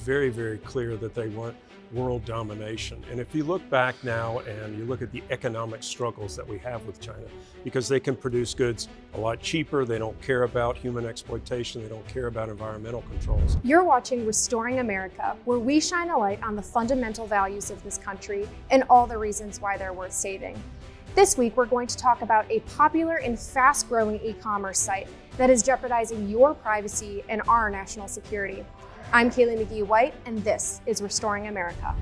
very, very clear that they want world domination. And if you look back now and you look at the economic struggles that we have with China, because they can produce goods a lot cheaper, they don't care about human exploitation, they don't care about environmental controls. You're watching Restoring America, where we shine a light on the fundamental values of this country and all the reasons why they're worth saving. This week, we're going to talk about a popular and fast-growing e-commerce site that is jeopardizing your privacy and our national security. I'm Kaylee McGee-White, and this is Restoring America.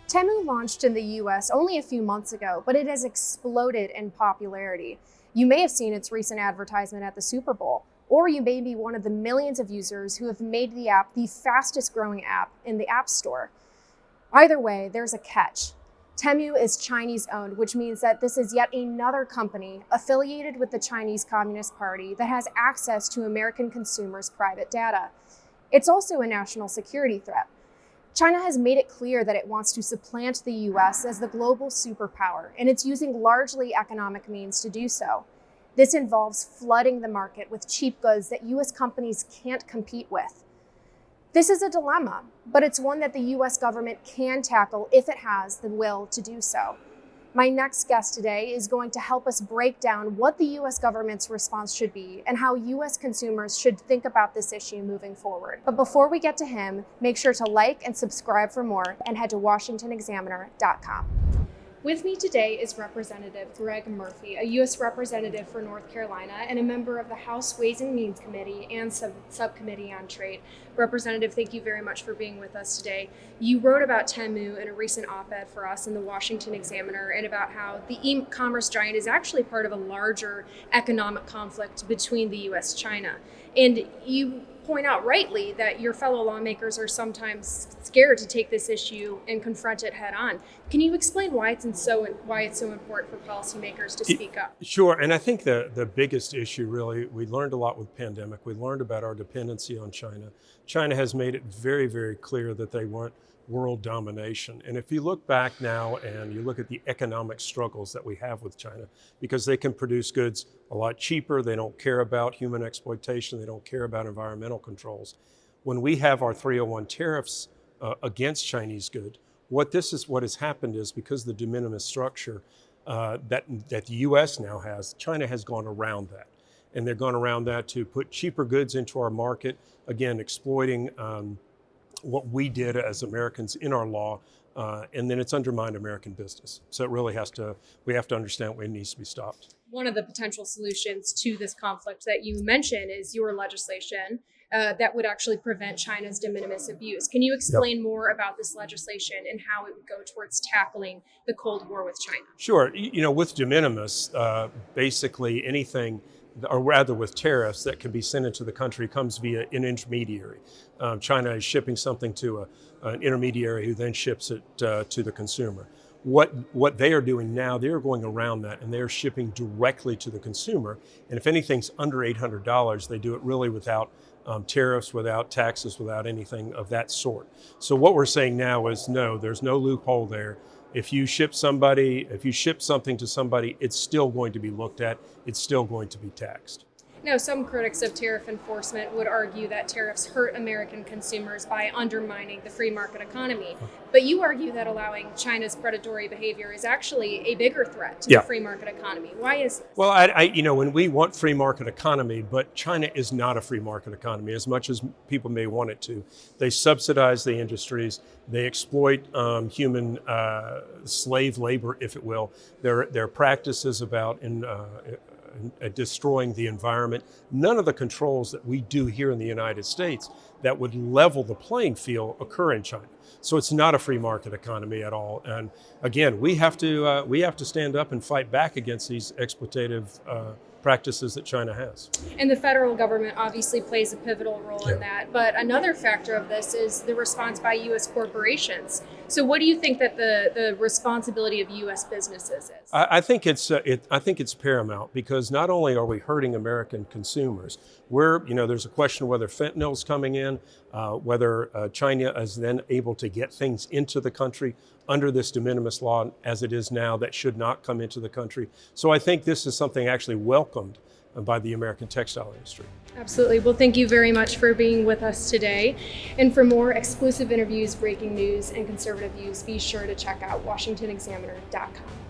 Temu launched in the US only a few months ago, but it has exploded in popularity. You may have seen its recent advertisement at the Super Bowl, or you may be one of the millions of users who have made the app the fastest growing app in the App Store. Either way, there's a catch. Temu is Chinese-owned, which means that this is yet another company affiliated with the Chinese Communist Party that has access to American consumers' private data. It's also a national security threat. China has made it clear that it wants to supplant the US as the global superpower, and it's using largely economic means to do so. This involves flooding the market with cheap goods that US companies can't compete with. This is a dilemma, but it's one that the US government can tackle if it has the will to do so. My next guest today is going to help us break down what the US government's response should be and how US consumers should think about this issue moving forward. But before we get to him, make sure to like and subscribe for more and head to washingtonexaminer.com. With me today is Representative Greg Murphy, a U.S. Representative for North Carolina and a member of the House Ways and Means Committee and Subcommittee on Trade. Representative, thank you very much for being with us today. You wrote about Temu in a recent op-ed for us in the Washington Examiner and about how the e-commerce giant is actually part of a larger economic conflict between the U.S.-China. And you point out rightly that your fellow lawmakers are sometimes scared to take this issue and confront it head on. Can you explain why it's so important for policymakers to speak up? Sure, and I think the biggest issue really, we learned a lot with pandemic. We learned about our dependency on China. China has made it very, very clear that they want world domination. And if you look back now and you look at the economic struggles that we have with China, because they can produce goods a lot cheaper, they don't care about human exploitation, they don't care about environmental controls. When we have our 301 tariffs against Chinese goods, what has happened is because the de minimis structure that the US now has, China has gone around that. And they're gone around that to put cheaper goods into our market, again, exploiting what we did as Americans in our law, and then it's undermined American business. So it really we have to understand when it needs to be stopped. One of the potential solutions to this conflict that you mentioned is your legislation that would actually prevent China's de minimis abuse. Can you explain more about this legislation and how it would go towards tackling the Cold War with China? Sure. With de minimis, basically anything, or rather with tariffs that can be sent into the country comes via an intermediary. China is shipping something to an intermediary who then ships it to the consumer. What they are doing now, they are going around that and they're shipping directly to the consumer. And if anything's under $800, they do it really without tariffs, without taxes, without anything of that sort. So what we're saying now is no, there's no loophole there. If you ship something to somebody, it's still going to be looked at. It's still going to be taxed. Now, some critics of tariff enforcement would argue that tariffs hurt American consumers by undermining the free market economy. But you argue that allowing China's predatory behavior is actually a bigger threat to the free market economy. Why is this? Well, when we want free market economy, but China is not a free market economy as much as people may want it to. They subsidize the industries. They exploit human slave labor, if it will. Their practices about destroying the environment. None of the controls that we do here in the United States that would level the playing field occur in China. So it's not a free market economy at all. And again, we have to stand up and fight back against these exploitative practices that China has. And the federal government obviously plays a pivotal role in that. But another factor of this is the response by U.S. corporations. So what do you think that the responsibility of U.S. businesses is? I think it's paramount, because not only are we hurting American consumers, there's a question whether fentanyl's coming in, whether China is then able to get things into the country under this de minimis law as it is now that should not come into the country. So I think this is something actually welcomed by the American textile industry. Absolutely. Well, thank you very much for being with us today. And for more exclusive interviews, breaking news, and conservative views, be sure to check out washingtonexaminer.com.